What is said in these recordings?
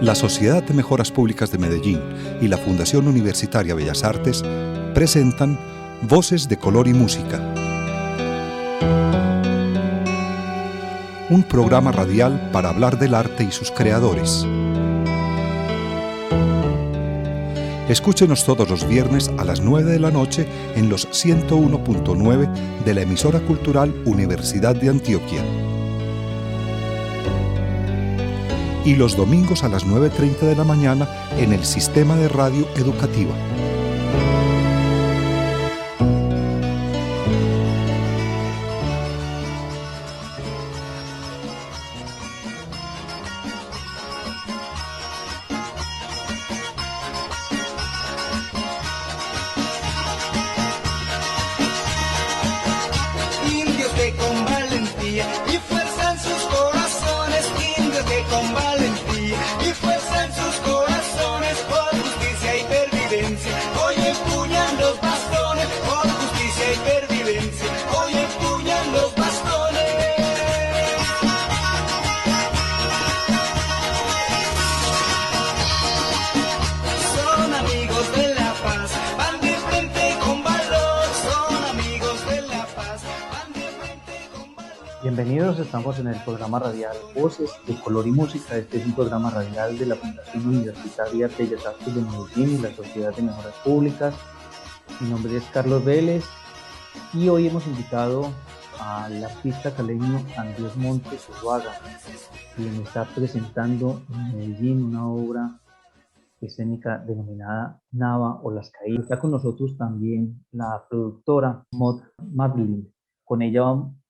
La Sociedad de Mejoras Públicas de Medellín y la Fundación Universitaria Bellas Artes presentan Voces de Color y Música, un programa radial para hablar del arte y sus creadores. Escúchenos todos los viernes a las 9 de la noche en los 101.9 de la emisora cultural Universidad de Antioquia. Y los domingos a las 9:30 de la mañana en el Sistema de Radio Educativa. Indios que con valentía y fuerza en sus corazones, indios que con valentía y fuerza en sus corazones, por justicia y pervivencia, hoy empuñan los bastones, por justicia y pervivencia, hoy empuñan los bastones. Son amigos de la paz, van de frente con valor, son amigos de la paz, van de frente con valor. Bienvenidos, estamos en el programa radial Voces de Color y Música. Este es un programa radial de la Fundación Universitaria Bellas Artes de Medellín y la Sociedad de Mejoras Públicas. Mi nombre es Carlos Vélez y hoy hemos invitado al artista caleño Andrés Montes Zuluaga, quien está presentando en Medellín una obra escénica denominada Nava o Las Caídas. Está con nosotros también la productora Maud Madeline. Con ella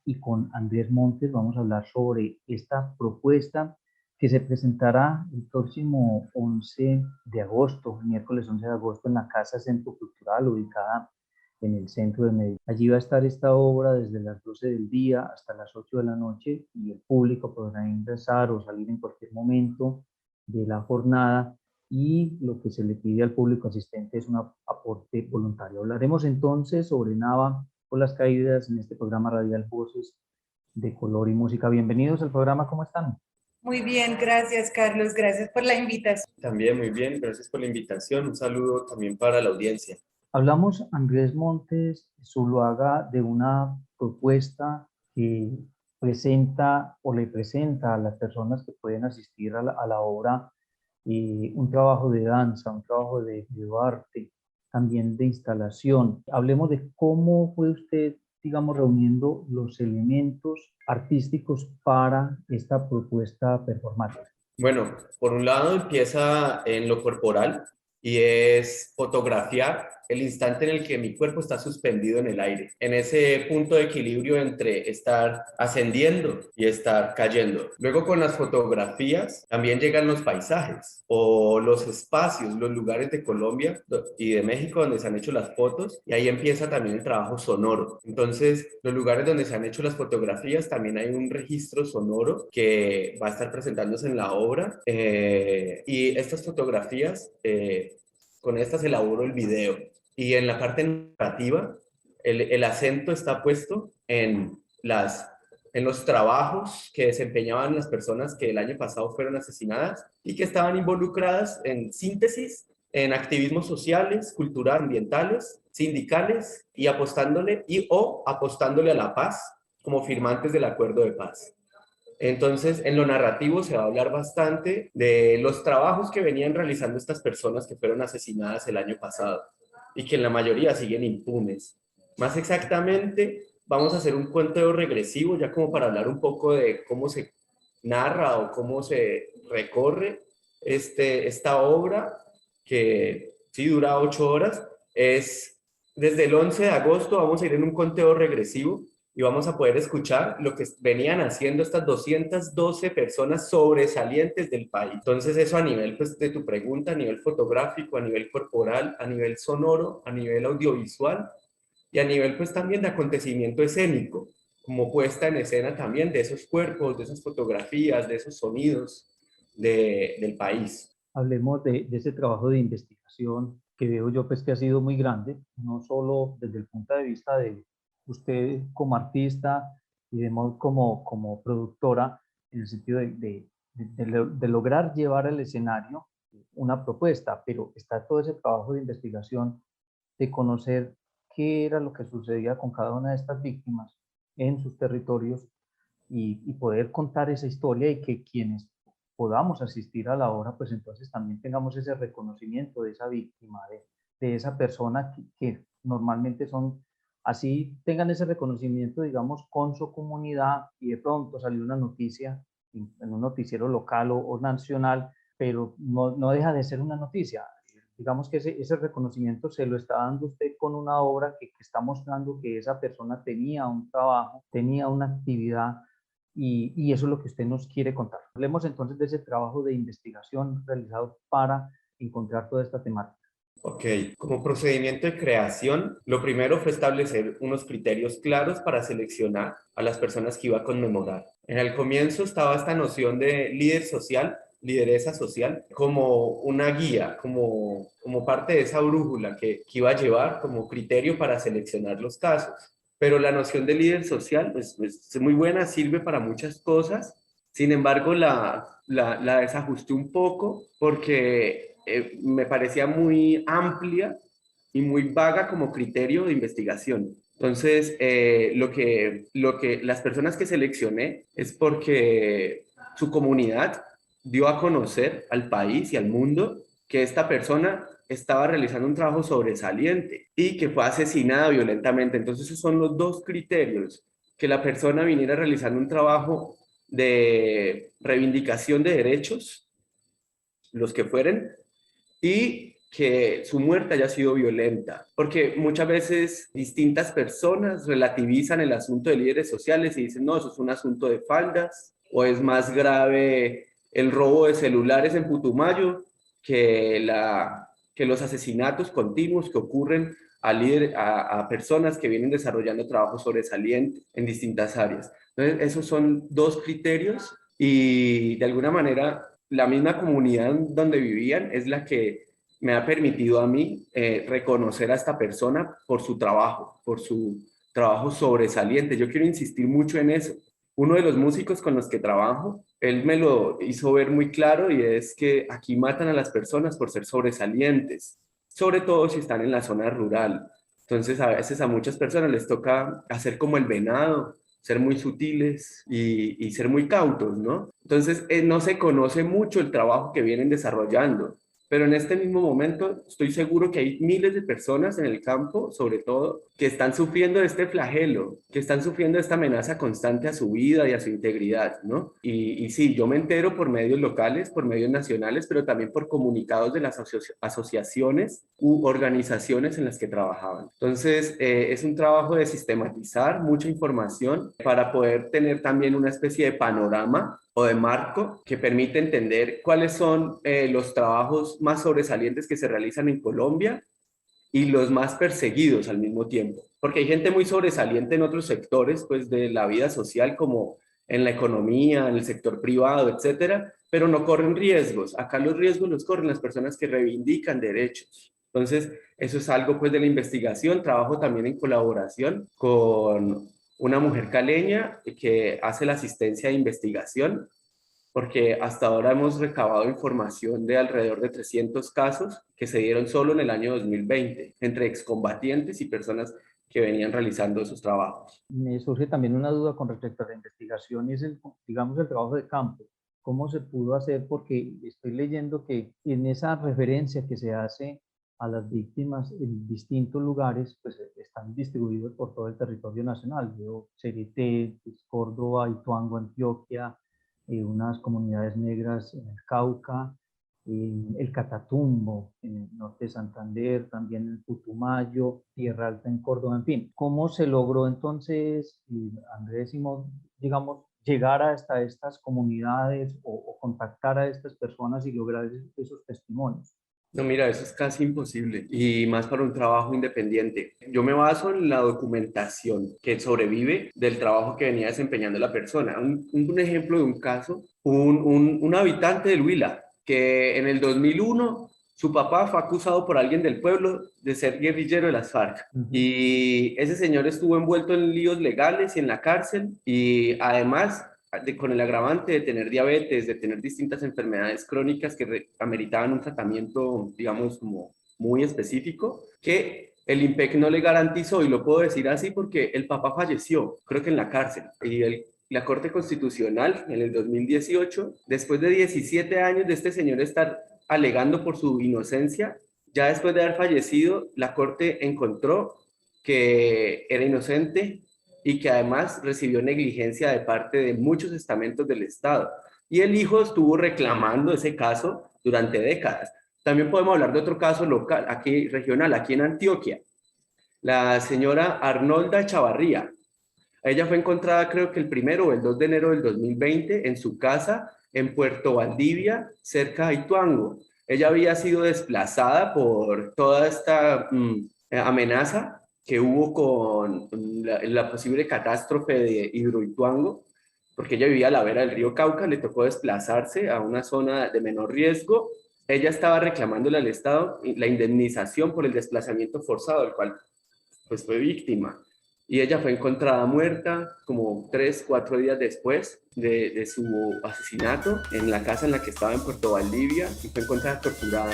y con Andrés Montes vamos a hablar sobre esta propuesta que se presentará el próximo 11 de agosto, miércoles 11 de agosto, en la Casa Centro Cultural, ubicada en el centro de Medellín. Allí va a estar esta obra desde las 12 del día hasta las 8 de la noche y el público podrá ingresar o salir en cualquier momento de la jornada, y lo que se le pide al público asistente es un aporte voluntario. Hablaremos entonces sobre Nava o Las Caídas en este programa radial Voces de Color y Música. Bienvenidos al programa, ¿cómo están? Muy bien, gracias Carlos, gracias por la invitación. También muy bien, gracias por la invitación. Un saludo también para la audiencia. Hablamos, Andrés Montes Zuluaga, de una propuesta que presenta o le presenta a las personas que pueden asistir a la obra un trabajo de danza, un trabajo de arte, también de instalación. Hablemos de cómo fue usted, digamos, reuniendo los elementos artísticos para esta propuesta performática. Bueno, por un lado empieza en lo corporal y es fotografiar el instante en el que mi cuerpo está suspendido en el aire, en ese punto de equilibrio entre estar ascendiendo y estar cayendo. Luego con las fotografías también llegan los paisajes o los espacios, los lugares de Colombia y de México donde se han hecho las fotos, y ahí empieza también el trabajo sonoro. Entonces, los lugares donde se han hecho las fotografías, también hay un registro sonoro que va a estar presentándose en la obra, y estas fotografías, con estas elaboro el video. Y en la parte narrativa, el acento está puesto en los trabajos que desempeñaban las personas que el año pasado fueron asesinadas y que estaban involucradas en síntesis, en activismos sociales, culturales, ambientales, sindicales, y apostándole a la paz como firmantes del acuerdo de paz. Entonces, en lo narrativo se va a hablar bastante de los trabajos que venían realizando estas personas que fueron asesinadas el año pasado y que en la mayoría siguen impunes. Más exactamente, vamos a hacer un conteo regresivo, ya como para hablar un poco de cómo se narra o cómo se recorre esta obra, que sí dura 8 horas. Es desde el 11 de agosto, vamos a ir en un conteo regresivo y vamos a poder escuchar lo que venían haciendo estas 212 personas sobresalientes del país. Entonces eso a nivel, pues, de tu pregunta, a nivel fotográfico, a nivel corporal, a nivel sonoro, a nivel audiovisual y a nivel, pues, también de acontecimiento escénico, como puesta en escena también de esos cuerpos, de esas fotografías, de esos sonidos del país. Hablemos de ese trabajo de investigación que veo yo, pues, que ha sido muy grande, no solo desde el punto de vista de usted como artista y de Maud como productora, en el sentido de de lograr llevar al escenario una propuesta, pero está todo ese trabajo de investigación, de conocer qué era lo que sucedía con cada una de estas víctimas en sus territorios y poder contar esa historia y que quienes podamos asistir a la obra, pues entonces también tengamos ese reconocimiento de esa víctima, de esa persona que normalmente son, así tengan ese reconocimiento, digamos, con su comunidad y de pronto salió una noticia en un noticiero local o nacional, pero no deja de ser una noticia. Digamos que ese reconocimiento se lo está dando usted con una obra que está mostrando que esa persona tenía un trabajo, tenía una actividad y eso es lo que usted nos quiere contar. Hablemos entonces de ese trabajo de investigación realizado para encontrar toda esta temática. Ok, como procedimiento de creación, lo primero fue establecer unos criterios claros para seleccionar a las personas que iba a conmemorar. En el comienzo estaba esta noción de líder social, lideresa social, como una guía, como parte de esa brújula que iba a llevar como criterio para seleccionar los casos. Pero la noción de líder social pues, es muy buena, sirve para muchas cosas. Sin embargo, la desajusté un poco porque me parecía muy amplia y muy vaga como criterio de investigación. Entonces, lo que las personas que seleccioné es porque su comunidad dio a conocer al país y al mundo que esta persona estaba realizando un trabajo sobresaliente y que fue asesinada violentamente. Entonces, esos son los dos criterios: que la persona viniera realizando un trabajo de reivindicación de derechos, los que fueren, y que su muerte haya sido violenta, porque muchas veces distintas personas relativizan el asunto de líderes sociales y dicen, no, eso es un asunto de faldas, o es más grave el robo de celulares en Putumayo que los asesinatos continuos que ocurren a personas que vienen desarrollando trabajo sobresaliente en distintas áreas. Entonces, esos son dos criterios y de alguna manera la misma comunidad donde vivían es la que me ha permitido a mí reconocer a esta persona por su trabajo sobresaliente. Yo quiero insistir mucho en eso. Uno de los músicos con los que trabajo, él me lo hizo ver muy claro y es que aquí matan a las personas por ser sobresalientes, sobre todo si están en la zona rural. Entonces a veces a muchas personas les toca hacer como el venado, ser muy sutiles y ser muy cautos, ¿no? Entonces no se conoce mucho el trabajo que vienen desarrollando. Pero en este mismo momento estoy seguro que hay miles de personas en el campo, sobre todo, que están sufriendo de este flagelo, que están sufriendo de esta amenaza constante a su vida y a su integridad, ¿no? Y sí, yo me entero por medios locales, por medios nacionales, pero también por comunicados de las asociaciones u organizaciones en las que trabajaban. Entonces, es un trabajo de sistematizar mucha información para poder tener también una especie de panorama o de marco que permite entender cuáles son los trabajos más sobresalientes que se realizan en Colombia y los más perseguidos al mismo tiempo. Porque hay gente muy sobresaliente en otros sectores pues, de la vida social, como en la economía, en el sector privado, etcétera, pero no corren riesgos. Acá los riesgos los corren las personas que reivindican derechos. Entonces, eso es algo pues, de la investigación. Trabajo también en colaboración con una mujer caleña que hace la asistencia de investigación, porque hasta ahora hemos recabado información de alrededor de 300 casos que se dieron solo en el año 2020, entre excombatientes y personas que venían realizando esos trabajos. Me surge también una duda con respecto a la investigación y es digamos, el trabajo de campo. ¿Cómo se pudo hacer? Porque estoy leyendo que en esa referencia que se hace a las víctimas en distintos lugares, pues están distribuidos por todo el territorio nacional. Veo Cereté, pues, Córdoba, Ituango, Antioquia, unas comunidades negras en el Cauca, el Catatumbo, en el norte de Santander, también el Putumayo, Tierra Alta en Córdoba, en fin. ¿Cómo se logró entonces, Andrés Simón, digamos, llegar hasta estas comunidades o contactar a estas personas y lograr esos testimonios? No, mira, eso es casi imposible y más para un trabajo independiente. Yo me baso en la documentación que sobrevive del trabajo que venía desempeñando la persona. Un ejemplo de un caso, un habitante del Huila que en el 2001 su papá fue acusado por alguien del pueblo de ser guerrillero de las FARC. Y ese señor estuvo envuelto en líos legales y en la cárcel y además con el agravante de tener diabetes, de tener distintas enfermedades crónicas que ameritaban un tratamiento, digamos, como muy específico, que el IMPEC no le garantizó, y lo puedo decir así porque el papá falleció, creo que en la cárcel, y la Corte Constitucional en el 2018, después de 17 años de este señor estar alegando por su inocencia, ya después de haber fallecido, la Corte encontró que era inocente y que además recibió negligencia de parte de muchos estamentos del Estado. Y el hijo estuvo reclamando ese caso durante décadas. También podemos hablar de otro caso local, aquí regional, aquí en Antioquia. La señora Arnolda Chavarría. Ella fue encontrada, creo que el 1 o el 2 de enero del 2020 en su casa en Puerto Valdivia, cerca de Ituango. Ella había sido desplazada por toda esta amenaza que hubo con la posible catástrofe de Hidroituango, porque ella vivía a la vera del río Cauca, le tocó desplazarse a una zona de menor riesgo. Ella estaba reclamándole al Estado la indemnización por el desplazamiento forzado, del cual pues fue víctima. Y ella fue encontrada muerta como 3, 4 días después de su asesinato en la casa en la que estaba en Puerto Valdivia, y fue encontrada torturada.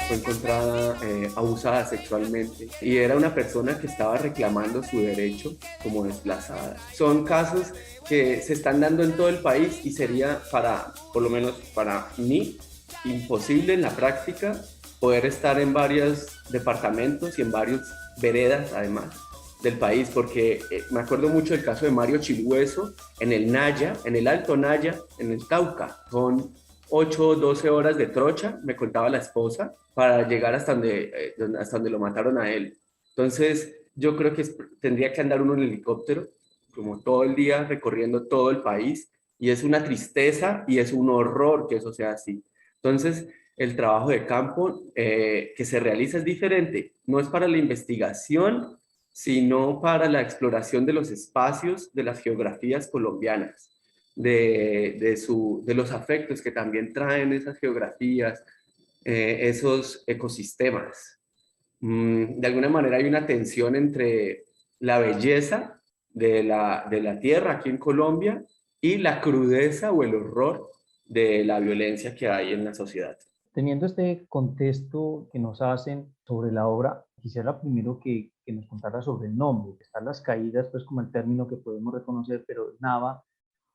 Fue encontrada abusada sexualmente, y era una persona que estaba reclamando su derecho como desplazada. Son casos que se están dando en todo el país, y sería por lo menos para mí, imposible en la práctica poder estar en varios departamentos y en varias veredas además del país, porque me acuerdo mucho del caso de Mario Chilhueso en el Naya, en el Alto Naya, en el Cauca. Son 8 o 12 horas de trocha, me contaba la esposa, para llegar hasta donde lo mataron a él. Entonces, yo creo que tendría que andar uno en helicóptero, como todo el día, recorriendo todo el país, y es una tristeza y es un horror que eso sea así. Entonces, el trabajo de campo que se realiza es diferente, no es para la investigación, sino para la exploración de los espacios, de las geografías colombianas, de los afectos que también traen esas geografías, esos ecosistemas. De alguna manera hay una tensión entre la belleza de la tierra aquí en Colombia y la crudeza o el horror de la violencia que hay en la sociedad. Teniendo este contexto que nos hacen sobre la obra, quisiera primero que nos contara sobre el nombre. Están las caídas, pues como el término que podemos reconocer, pero Nava,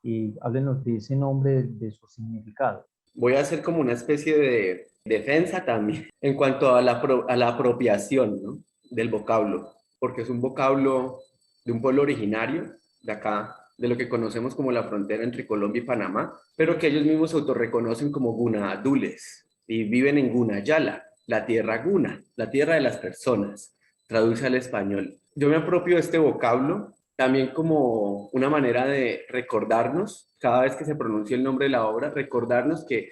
y háblenos de ese nombre, de su significado. Voy a hacer como una especie de defensa también en cuanto a la apropiación, ¿no?, del vocablo, porque es un vocablo de un pueblo originario de acá, de lo que conocemos como la frontera entre Colombia y Panamá, pero que ellos mismos se autorreconocen como gunadules y viven en Gunayala, la tierra guna, la tierra de las personas, traduce al español. Yo me apropio de este vocablo también como una manera de recordarnos, cada vez que se pronuncia el nombre de la obra, recordarnos que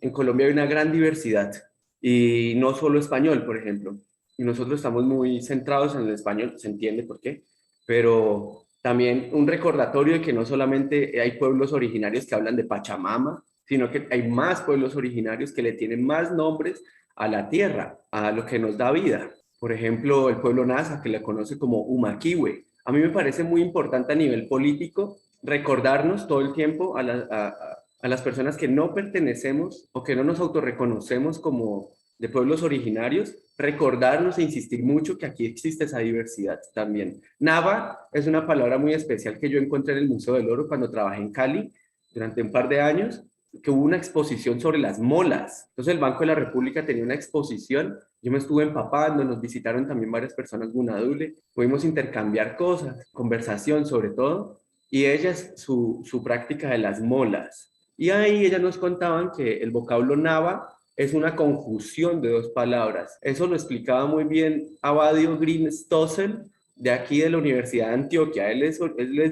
en Colombia hay una gran diversidad, y no solo español, por ejemplo. Y nosotros estamos muy centrados en el español, se entiende por qué, pero también un recordatorio de que no solamente hay pueblos originarios que hablan de Pachamama, sino que hay más pueblos originarios que le tienen más nombres a la tierra, a lo que nos da vida. Por ejemplo, el pueblo Nasa, que le conoce como Umaquihue. A mí me parece muy importante a nivel político recordarnos todo el tiempo a las personas que no pertenecemos o que no nos autorreconocemos como de pueblos originarios, recordarnos e insistir mucho que aquí existe esa diversidad también. Nava es una palabra muy especial que yo encontré en el Museo del Oro cuando trabajé en Cali durante un par de años, que hubo una exposición sobre las molas. Entonces el Banco de la República tenía una exposición, yo me estuve empapando, nos visitaron también varias personas gunadule, pudimos intercambiar cosas, conversación sobre todo, y ellas su práctica de las molas. Y ahí ellas nos contaban que el vocablo Nava es una conjunción de 2 palabras. Eso lo explicaba muy bien Abadio Green-Stossel, de aquí de la Universidad de Antioquia. Él es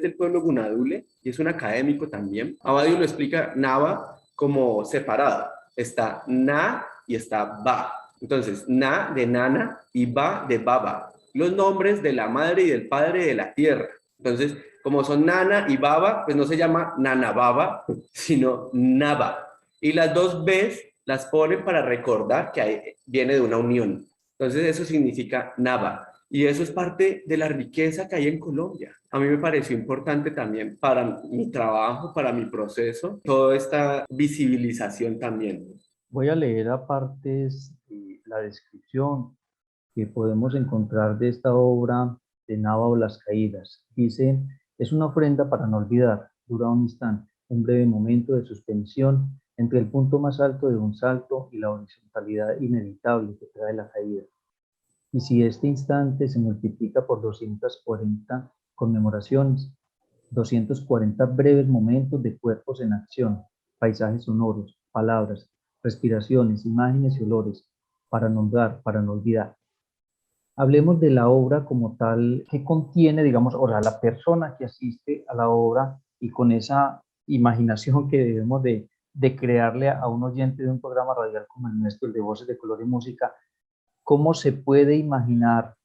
del pueblo gunadule y es un académico también. Abadio lo explica Nava como separado. Está na y está ba. Entonces, na de nana y ba de baba. Los nombres de la madre y del padre de la tierra. Entonces, como son Nana y Baba, pues no se llama Nana Baba, sino Naba. Y las dos Bs las ponen para recordar que viene de una unión. Entonces eso significa Naba. Y eso es parte de la riqueza que hay en Colombia. A mí me pareció importante también para mi trabajo, para mi proceso, toda esta visibilización también. Voy a leer aparte la descripción que podemos encontrar de esta obra de Nava o Las Caídas. Dice, es una ofrenda para no olvidar, dura un instante, un breve momento de suspensión entre el punto más alto de un salto y la horizontalidad inevitable que trae la caída. Y si este instante se multiplica por 240 conmemoraciones, 240 breves momentos de cuerpos en acción, paisajes sonoros, palabras, respiraciones, imágenes y olores, para nombrar, para no olvidar. Hablemos de la obra como tal, que contiene, digamos, ahora la persona que asiste a la obra y con esa imaginación que debemos de crearle a un oyente de un programa radial como el nuestro, el de Voces de Color y Música, ¿cómo se puede imaginar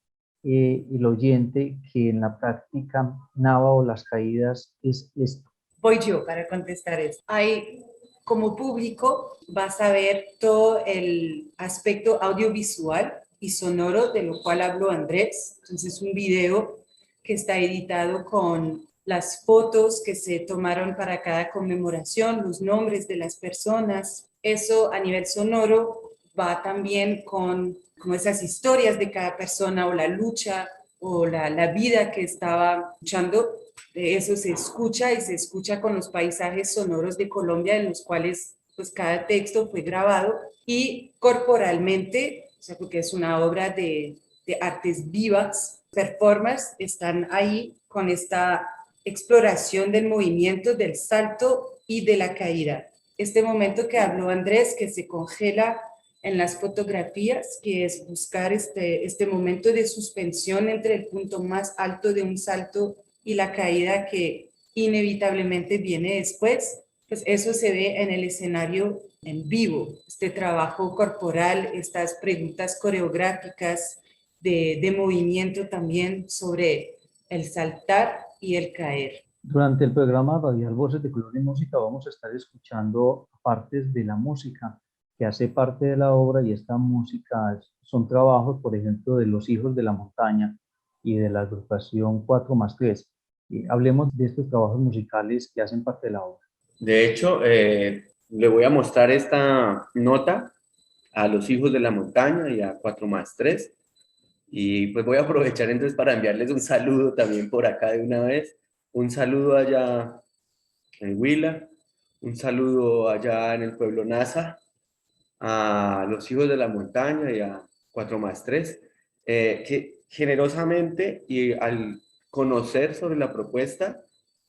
el oyente que en la práctica Nava o Las Caídas es esto? Voy yo para contestar esto. Hay, como público, vas a ver todo el aspecto audiovisual y sonoro de lo cual habló Andrés. Entonces, un video que está editado con las fotos que se tomaron para cada conmemoración, los nombres de las personas. Eso a nivel sonoro va también con como esas historias de cada persona o la lucha o la vida que estaba luchando. De eso se escucha y se escucha con los paisajes sonoros de Colombia en los cuales pues cada texto fue grabado y corporalmente, o sea, porque es una obra de artes vivas, performers están ahí con esta exploración del movimiento, del salto y de la caída. Este momento que habló Andrés, que se congela en las fotografías, que es buscar este momento de suspensión entre el punto más alto de un salto y la caída que inevitablemente viene después, pues eso se ve en el escenario en vivo, este trabajo corporal, estas preguntas coreográficas de movimiento también sobre el saltar y el caer. Durante el programa radial Voces de Color y Música vamos a estar escuchando partes de la música que hace parte de la obra, y esta música son trabajos, por ejemplo, de Los Hijos de la Montaña y de la agrupación 4+3. Hablemos de estos trabajos musicales que hacen parte de la obra. De hecho, le voy a mostrar esta nota a Los Hijos de la Montaña y a 4+3. Y pues voy a aprovechar entonces para enviarles un saludo también por acá de una vez. Un saludo allá en Huila, un saludo allá en el pueblo Nasa, a Los Hijos de la Montaña y a 4+3, que generosamente y al conocer sobre la propuesta,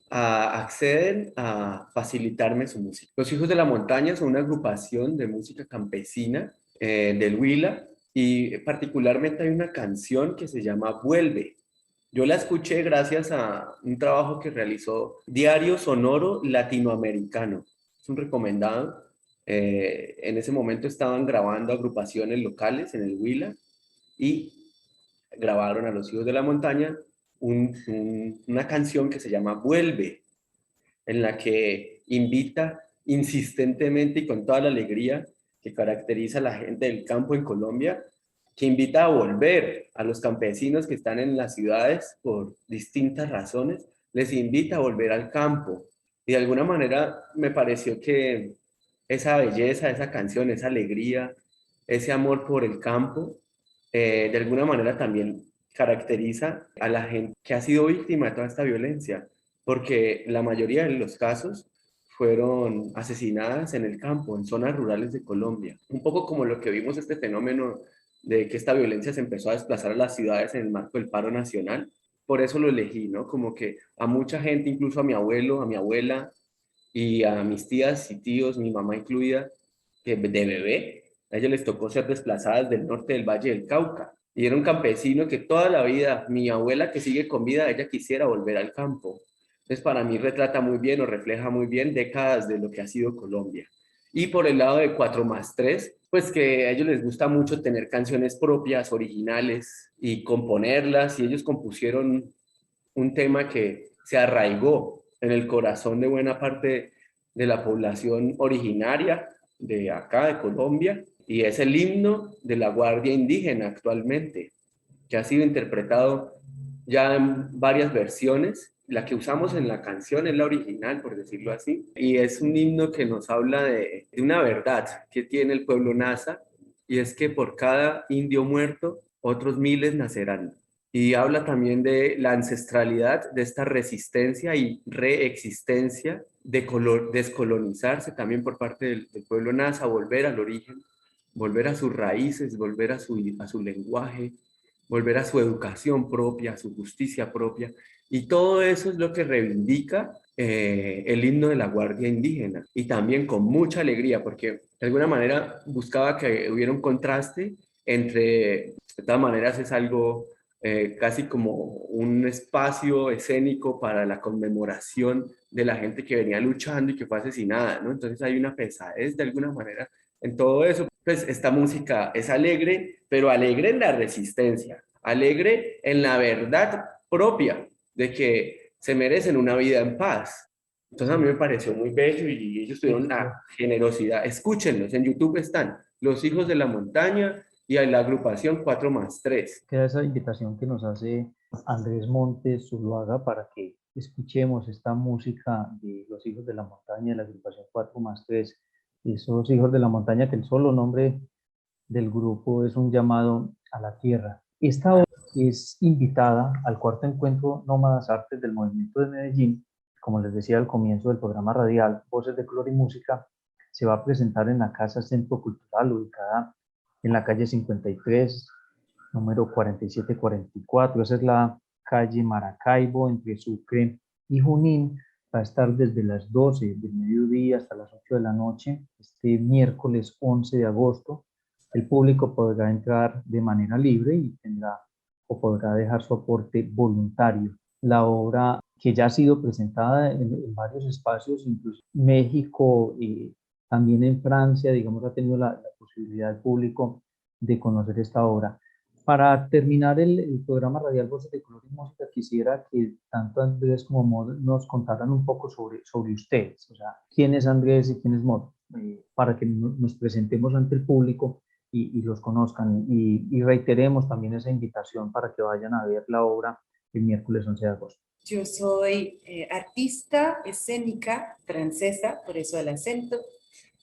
acceden a facilitarme su música. Los Hijos de la Montaña son una agrupación de música campesina del Huila, y particularmente hay una canción que se llama Vuelve. Yo la escuché gracias a un trabajo que realizó Diario Sonoro Latinoamericano. Es un recomendado. En ese momento estaban grabando agrupaciones locales en el Huila y grabaron a Los Hijos de la Montaña una canción que se llama Vuelve, en la que invita insistentemente y con toda la alegría que caracteriza a la gente del campo en Colombia, que invita a volver a los campesinos que están en las ciudades por distintas razones, les invita a volver al campo. Y de alguna manera me pareció que esa belleza, esa canción, esa alegría, ese amor por el campo, de alguna manera también caracteriza a la gente que ha sido víctima de toda esta violencia, porque la mayoría de los casos fueron asesinadas en el campo, en zonas rurales de Colombia. Un poco como lo que vimos, este fenómeno de que esta violencia se empezó a desplazar a las ciudades en el marco del paro nacional. Por eso lo elegí, ¿no? Como que a mucha gente, incluso a mi abuelo, a mi abuela y a mis tías y tíos, mi mamá incluida, que de bebé, a ellos les tocó ser desplazadas del norte del Valle del Cauca. Y era un campesino que toda la vida, mi abuela que sigue con vida, ella quisiera volver al campo. Entonces, para mí retrata muy bien o refleja muy bien décadas de lo que ha sido Colombia. Y por el lado de 4+3, pues que a ellos les gusta mucho tener canciones propias, originales, y componerlas, y ellos compusieron un tema que se arraigó en el corazón de buena parte de la población originaria de acá, de Colombia, y es el himno de la Guardia Indígena actualmente, que ha sido interpretado ya en varias versiones. La que usamos en la canción es la original, por decirlo así, y es un himno que nos habla de una verdad que tiene el pueblo Nasa, y es que por cada indio muerto, otros miles nacerán. Y habla también de la ancestralidad de esta resistencia y reexistencia de descolonizarse también por parte del pueblo Nasa, volver al origen, volver a sus raíces, volver a su lenguaje, volver a su educación propia, a su justicia propia. Y todo eso es lo que reivindica el himno de la Guardia Indígena. Y también con mucha alegría, porque de alguna manera buscaba que hubiera un contraste entre, de todas maneras es algo casi como un espacio escénico para la conmemoración de la gente que venía luchando y que fue asesinada, ¿no? Entonces hay una pesadez de alguna manera en todo eso. Pues esta música es alegre, pero alegre en la resistencia, alegre en la verdad propia de que se merecen una vida en paz. Entonces a mí me pareció muy bello y ellos tuvieron la generosidad. Escúchenlos, en YouTube están Los Hijos de la Montaña y a la agrupación 4+3. Queda esa invitación que nos hace Andrés Montes Zuluaga para que escuchemos esta música de Los Hijos de la Montaña, de la agrupación 4+3, esos hijos de la montaña que el solo nombre del grupo es un llamado a la tierra. Esta obra es invitada al cuarto encuentro Nómadas Artes del Movimiento de Medellín. Como les decía al comienzo del programa radial Voces de Color y Música, se va a presentar en la Casa Centro Cultural, ubicada en la calle 53, número 4744. Esa es la calle Maracaibo, entre Sucre y Junín. Va a estar desde las 12 del mediodía hasta las 8 de la noche, este miércoles 11 de agosto. El público podrá entrar de manera libre y tendrá o podrá dejar su aporte voluntario. La obra, que ya ha sido presentada en varios espacios, incluso en México y también en Francia, digamos, ha tenido la posibilidad del público de conocer esta obra. Para terminar el programa radial Voces de Color y Música, quisiera que tanto Andrés como Maud nos contaran un poco sobre ustedes, o sea, quién es Andrés y quién es Maud, para que nos presentemos ante el público y los conozcan. Y reiteremos también esa invitación para que vayan a ver la obra el miércoles 11 de agosto. Yo soy artista escénica francesa, por eso el acento,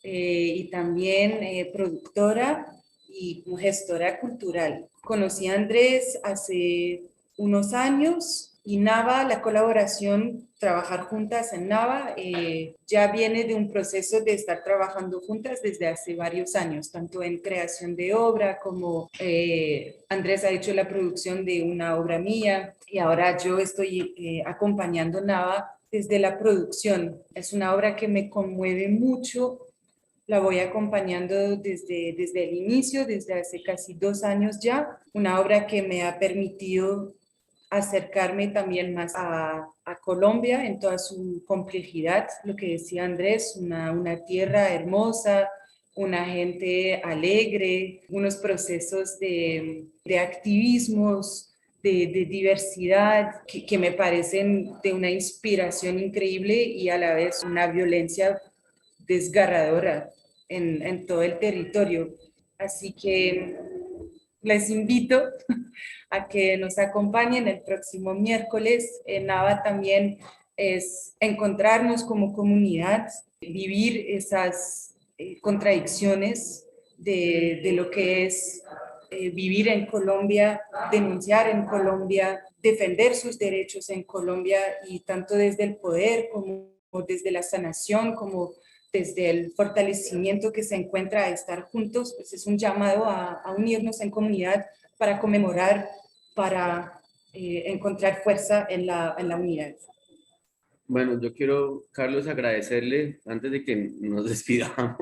y también productora y gestora cultural. Conocí a Andrés hace unos años y Nava, la colaboración, trabajar juntas en Nava, ya viene de un proceso de estar trabajando juntas desde hace varios años, tanto en creación de obra como Andrés ha hecho la producción de una obra mía y ahora yo estoy acompañando Nava desde la producción. Es una obra que me conmueve mucho. La voy acompañando desde el inicio, desde hace casi 2 años ya. Una obra que me ha permitido acercarme también más a Colombia en toda su complejidad. Lo que decía Andrés, una tierra hermosa, una gente alegre, unos procesos de activismos, de diversidad que me parecen de una inspiración increíble y a la vez una violencia desgarradora en todo el territorio. Así que les invito a que nos acompañen el próximo miércoles. Nava también es encontrarnos como comunidad, vivir esas contradicciones de lo que es vivir en Colombia, denunciar en Colombia, defender sus derechos en Colombia y tanto desde el poder como desde la sanación, como desde el fortalecimiento que se encuentra a estar juntos, pues es un llamado a unirnos en comunidad para conmemorar, para encontrar fuerza en la unidad. Bueno, yo quiero, Carlos, agradecerle, antes de que nos despidamos,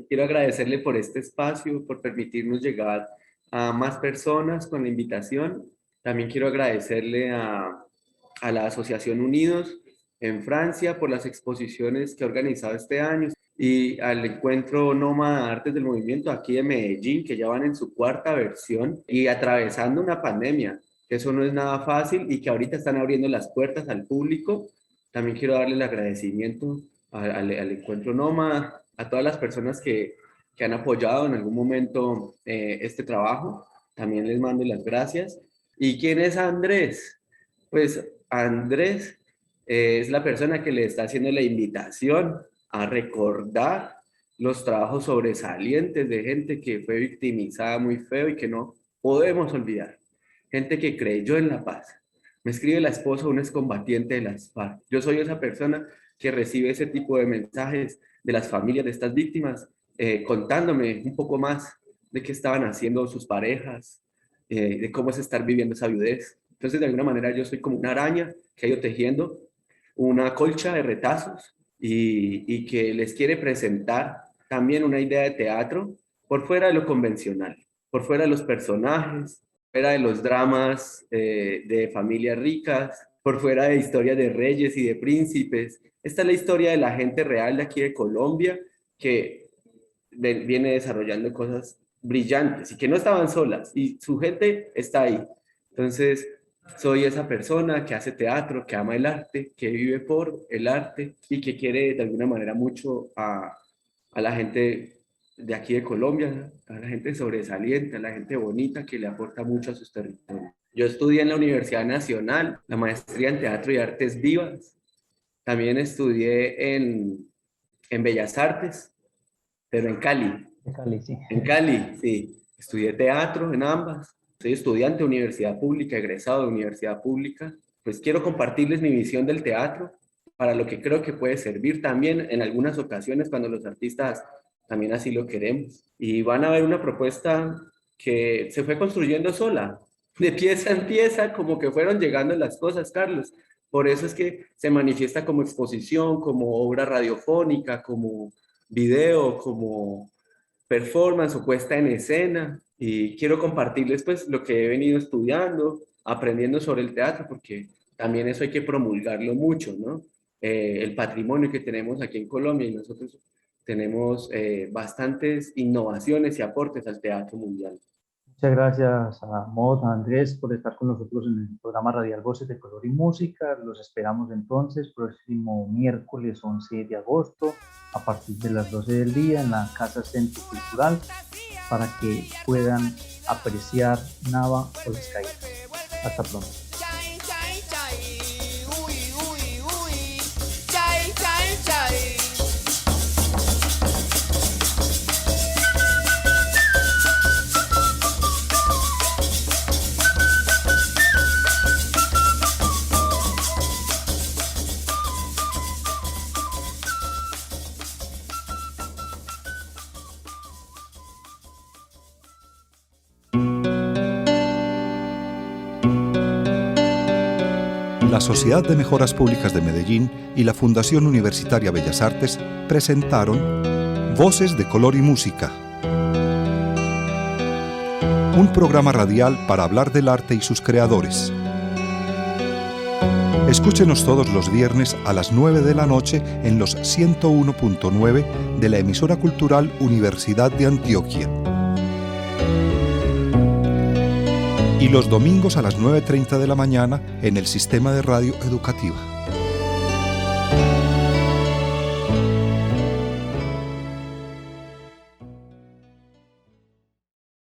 quiero agradecerle por este espacio, por permitirnos llegar a más personas con la invitación. También quiero agradecerle a la Asociación Unidos en Francia por las exposiciones que ha organizado este año y al encuentro Nómada Artes del Movimiento aquí de Medellín, que ya van en su 4ª versión y atravesando una pandemia. que eso no es nada fácil y que ahorita están abriendo las puertas al público. También quiero darle el agradecimiento al Encuentro Nómada, a todas las personas que han apoyado en algún momento este trabajo. También les mando las gracias. ¿Y quién es Andrés? Pues Andrés es la persona que le está haciendo la invitación a recordar los trabajos sobresalientes de gente que fue victimizada muy feo y que no podemos olvidar. Gente que creyó en la paz. Me escribe la esposa de un excombatiente de las FARC. Yo soy esa persona que recibe ese tipo de mensajes de las familias de estas víctimas, contándome un poco más de qué estaban haciendo sus parejas, de cómo es estar viviendo esa viudez. Entonces, de alguna manera, yo soy como una araña que ha ido tejiendo una colcha de retazos y que les quiere presentar también una idea de teatro por fuera de lo convencional, por fuera de los personajes, fuera de los dramas de familias ricas, por fuera de historias de reyes y de príncipes. Esta es la historia de la gente real de aquí de Colombia que viene desarrollando cosas brillantes y que no estaban solas y su gente está ahí. Entonces, soy esa persona que hace teatro, que ama el arte, que vive por el arte y que quiere de alguna manera mucho a la gente de aquí de Colombia, a la gente sobresaliente, a la gente bonita que le aporta mucho a sus territorios. Yo estudié en la Universidad Nacional, la maestría en Teatro y Artes Vivas. También estudié en Bellas Artes, pero en Cali. En Cali, sí. En Cali, sí. Estudié teatro en ambas. Soy estudiante de universidad pública, egresado de universidad pública. Pues quiero compartirles mi visión del teatro para lo que creo que puede servir también en algunas ocasiones cuando los artistas también así lo queremos. Y van a ver una propuesta que se fue construyendo sola, de pieza en pieza, como que fueron llegando las cosas, Carlos. Por eso es que se manifiesta como exposición, como obra radiofónica, como video, como performance o puesta en escena. Y quiero compartirles pues lo que he venido estudiando, aprendiendo sobre el teatro, porque también eso hay que promulgarlo mucho, ¿no? El patrimonio que tenemos aquí en Colombia, y nosotros tenemos bastantes innovaciones y aportes al teatro mundial. Muchas gracias a Mod, a Andrés, por estar con nosotros en el programa radial Voces de Color y Música. Los esperamos entonces próximo miércoles 11 de agosto a partir de las 12 del día en la Casa Centro Cultural para que puedan apreciar Nava o las Caídas. Hasta pronto. La Sociedad de Mejoras Públicas de Medellín y la Fundación Universitaria Bellas Artes presentaron Voces de Color y Música, un programa radial para hablar del arte y sus creadores. Escúchenos todos los viernes a las 9 de la noche en los 101.9 de la emisora cultural Universidad de Antioquia. Y los domingos a las 9:30 de la mañana en el Sistema de Radio Educativa.